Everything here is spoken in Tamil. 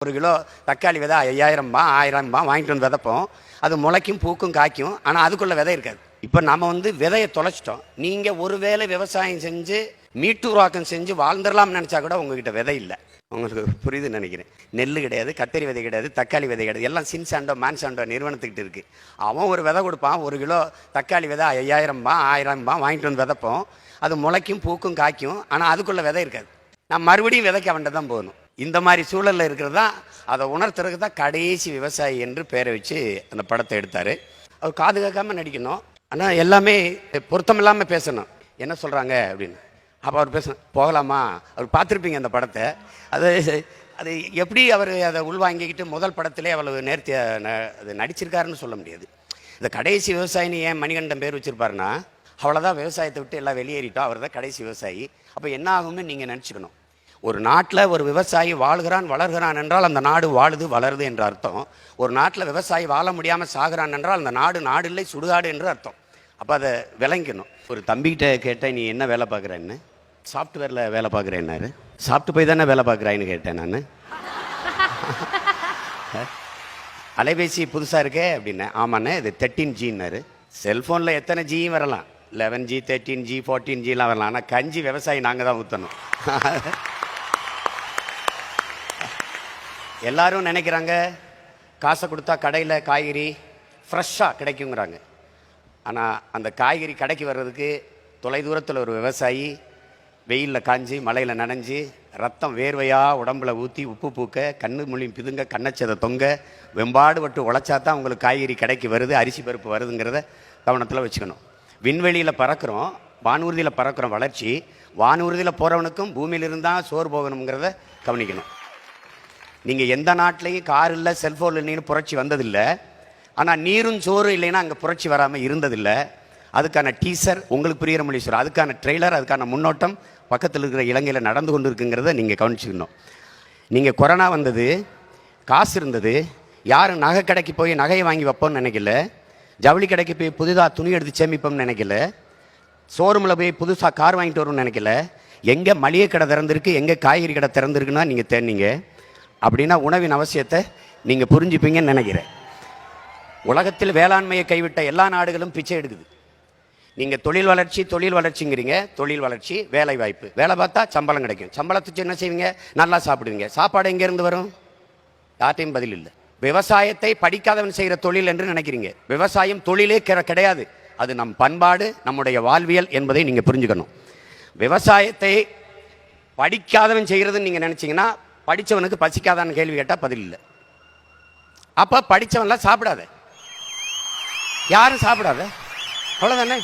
1 கிலோ தக்காளி விதை 5000 1000 வாங்கிட்டு வந்து விதைப்போம். அது முளைக்கும், பூக்கும், காய்க்கும். ஆனால் அதுக்குள்ள விதை இருக்காது. இப்போ நம்ம விதையை தொலைச்சிட்டோம். நீங்கள் ஒருவேளை விவசாயம் செஞ்சு மீட்டுருவாக்கம் செஞ்சு வாழ்ந்துடலாம்னு நினச்சா கூட உங்ககிட்ட விதை இல்லை. உங்களுக்கு புரியுதுன்னு நினைக்கிறேன். நெல் கிடையாது, கத்தரி விதை கிடையாது, தக்காளி விதை கிடையாது. எல்லாம் சின்சாண்டோ மான்சாண்டோ நிறுவனத்துக்கிட்ட இருக்குது. அவன் ஒரு விதை கொடுப்பான். 1 கிலோ தக்காளி விதை 5000 1000 வாங்கிட்டு வந்து விதைப்போம். அது முளைக்கும், பூக்கும், காய்க்கும். ஆனால் அதுக்குள்ள விதை இருக்காது. நான் மறுபடியும் விதைக்க வேண்ட தான் போகணும். இந்த மாதிரி சூழலில் இருக்கிறது தான் அதை உணர்த்துறதுக்கு தான் கடைசி விவசாயி என்று பேரை வச்சு அந்த படத்தை எடுத்தார். அவர் காது கேட்காம நடிக்கணும், ஆனால் எல்லாமே பொருத்தமில்லாமல் பேசணும். என்ன சொல்கிறாங்க அப்படின்னு அப்போ அவர் பேசணும். போகலாமா? அவர் பார்த்துருப்பீங்க அந்த படத்தை. அது எப்படி அவர் அதை உள்வாங்கிக்கிட்டு முதல் படத்திலே அவ்வளவு நேர்த்தியாக அது நடிச்சிருக்காருன்னு சொல்ல முடியாது. இந்த கடைசி விவசாயின்னு ஏன் மணிகண்டன் பேர் வச்சுருப்பாருன்னா, அவ்வளோதான், விவசாயத்தை விட்டு எல்லாம் வெளியேறிட்டோம், அவர் தான் கடைசி விவசாயி. அப்போ என்ன ஆகும்னு நீங்கள் நினச்சிக்கணும். ஒரு நாட்டில் ஒரு விவசாயி வாழ்கிறான் வளர்கிறான் என்றால் அந்த நாடு வாழுது வளருது என்ற அர்த்தம். ஒரு நாட்டில் விவசாயி வாழ முடியாமல் சாகிறான் என்றால் அந்த நாடு இல்லை சுடுகாடு என்று அர்த்தம். அப்போ அதை விளங்கணும். ஒரு தம்பிகிட்ட கேட்டேன், நீ என்ன வேலை பார்க்குறேன்னு. சாஃப்ட்வேரில் வேலை பார்க்குறேன்னாரு. சாப்பிட்டு போய் தானே வேலை பார்க்குறாயின்னு கேட்டேன் நான். அலைபேசி புதுசாக இருக்கே அப்படின்னேன். ஆமாண்ணே, இது 13Gன்னாரு. செல்ஃபோனில் எத்தனை ஜியும் வரலாம், 11G 13G 14Gலாம் வரலாம். ஆனால் கஞ்சி விவசாயி நாங்கள் தான் ஊற்றணும். எல்லாரும் நினைக்கிறாங்க காசை கொடுத்தா கடையில் காய்கறி ஃப்ரெஷ்ஷாக கிடைக்குங்கிறாங்க. ஆனால் அந்த காய்கறி கடைக்கு வர்றதுக்கு தொலைதூரத்தில் ஒரு விவசாயி வெயிலில் காஞ்சி மழையில் நனைஞ்சி ரத்தம் வேர்வையாக உடம்புல ஊற்றி உப்பு பூக்க கண்ணு மொழியும் பிதுங்க கண்ணச்சதை தொங்க வெம்பாடு பட்டு உழைச்சா தான் உங்களுக்கு காய்கறி கடைக்கு வருது, அரிசி பருப்பு வருதுங்கிறத கவனத்தில் வச்சுக்கணும். விண்வெளியில் பறக்கிறோம், வானூர்தியில் பறக்கிறோம். வளர்ச்சி வானூர்தியில் போகிறவனுக்கும் பூமியிலிருந்து தான் சோறு போகணுங்கிறத கவனிக்கணும். நீங்கள் எந்த நாட்டிலையும் கார் இல்லை, செல்ஃபோன் இல்லைன்னு புரட்சி வந்ததில்லை. ஆனால் நீரும் சோறும் இல்லைன்னா அங்கே புரட்சி வராமல் இருந்ததில்லை. அதுக்கான டீசர் உங்களுக்கு புரிகிற மொழி சொல்கிறேன், அதுக்கான ட்ரெய்லர், அதுக்கான முன்னோட்டம் பக்கத்தில் இருக்கிற இலங்கையில் நடந்து கொண்டு இருக்குங்கிறத நீங்கள் கவனிச்சுக்கணும். நீங்கள் கொரோனா வந்தது, காசு இருந்தது, யாரும் நகை கடைக்கு போய் நகையை வாங்கி வைப்போம்னு நினைக்கல, ஜவுளி கடைக்கு போய் புதிதாக துணி எடுத்து சேமிப்போம்னு நினைக்கல, ஷோரூமில் போய் புதுசாக கார் வாங்கிட்டு வரும்னு நினைக்கல. எங்கே மளிகை கடை திறந்துருக்கு, எங்கே காய்கறி கடை திறந்துருக்குன்னா நீங்கள் தேடினீங்க. அப்படின்னா உணவின் அவசியத்தை நீங்கள் புரிஞ்சுப்பீங்கன்னு நினைக்கிறேன். உலகத்தில் வேளாண்மையை கைவிட்ட எல்லா நாடுகளும் பிச்சை எடுக்குது. நீங்கள் தொழில் வளர்ச்சிங்கிறீங்க. தொழில் வளர்ச்சி, வேலை வாய்ப்பு, வேலை பார்த்தா சம்பளம் கிடைக்கும். சம்பளத்துக்கு என்ன செய்வீங்க? நல்லா சாப்பிடுவீங்க. சாப்பாடு எங்கேருந்து வரும்? யார்ட்டையும் பதில் இல்லை. விவசாயத்தை படிக்காதவன் செய்கிற தொழில் என்று நினைக்கிறீங்க. விவசாயம் தொழிலே கிடையாது, அது நம் பண்பாடு, நம்முடைய வாழ்வியல் என்பதை நீங்கள் புரிஞ்சுக்கணும். விவசாயத்தை படிக்காதவன் செய்கிறதுன்னு நீங்கள் நினச்சிங்கன்னா படித்தவனுக்கு பசிக்காதான்னு கேள்வி கேட்டால் பதில் இல்லை. அப்போ படித்தவன்லாம் சாப்பிடாத, யாரும் சாப்பிடாத, அவ்வளோதானே.